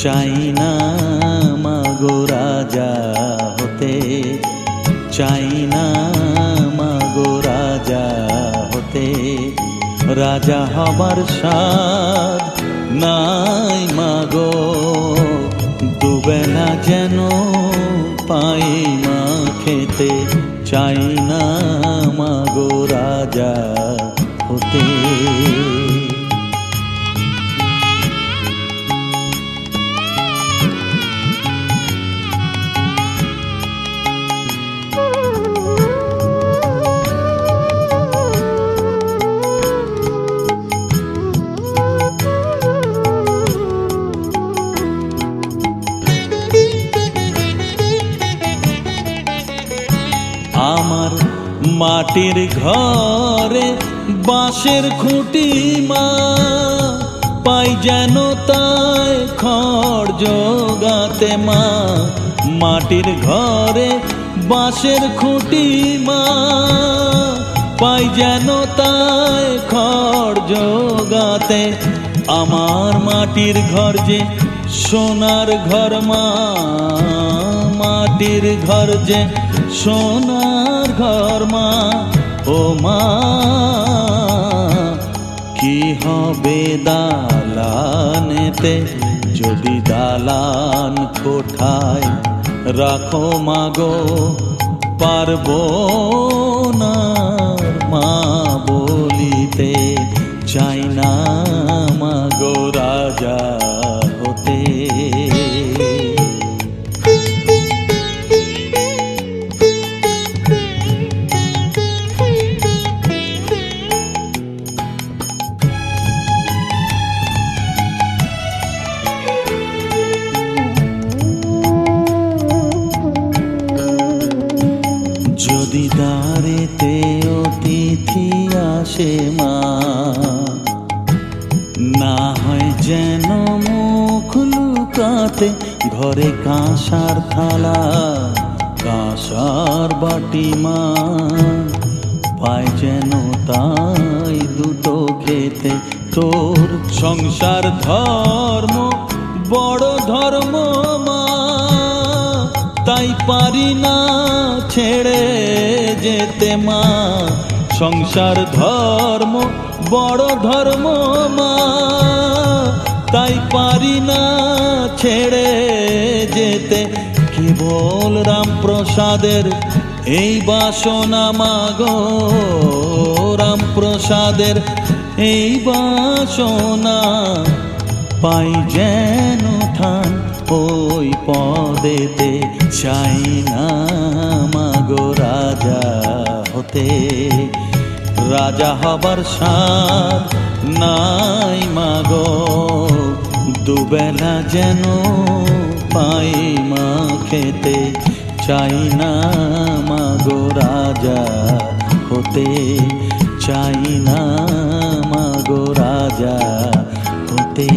চাই না মাগো রাজা হতে, চাই না মাগো রাজা হতে। রাজা হবার স্বাদ নাই মাগো, দুবেলা যেন পাই মা খেতে। চাই না মাগো রাজা হতে। আমার মাটির ঘরে বাঁশের খুঁটি মা, পাই যেন তাই খড় জোগাতে মা। মাটির ঘরে বাঁশের খুঁটি মা, পাই যেন তাই খড় জোগাতে। আমার মাটির ঘর যে সোনার ঘর মা, মাটির ঘর যে সোনার ঘর মা। ও মা কি হবে দালানেতে, যদি দালান কোঠায় রাখো মাগো। পারবো না মা বলিতে, চাই না মাগো রাজা হতে। যদি দ্বারেতে অতিথি আসে মা, না হয় যেন মুখ লুকাতে। ঘরে কাঁসার থালা কাঁসার বাটি মা, পায় যেন তাই দুটো খেতে। তোর সংসার ধর্ম বড় ধর্ম মা, তাই পারি না ছেড়ে যেতে মা। সংসার ধর্ম বড় ধর্ম মা, তাই পারি না ছেড়ে যেতে। কেবল রামপ্রসাদের এই বাসনা মাগো, রামপ্রসাদের এই বাসনা। পাই যেন থান ওই পদেতে, চাই না মাগো রাজা হতে। রাজা হবার স্বাদ নাই মাগো, দুবেলা যেন পাই মা খেতে। চাই না মাগো রাজা হতে, চাই না মাগো রাজা হতে।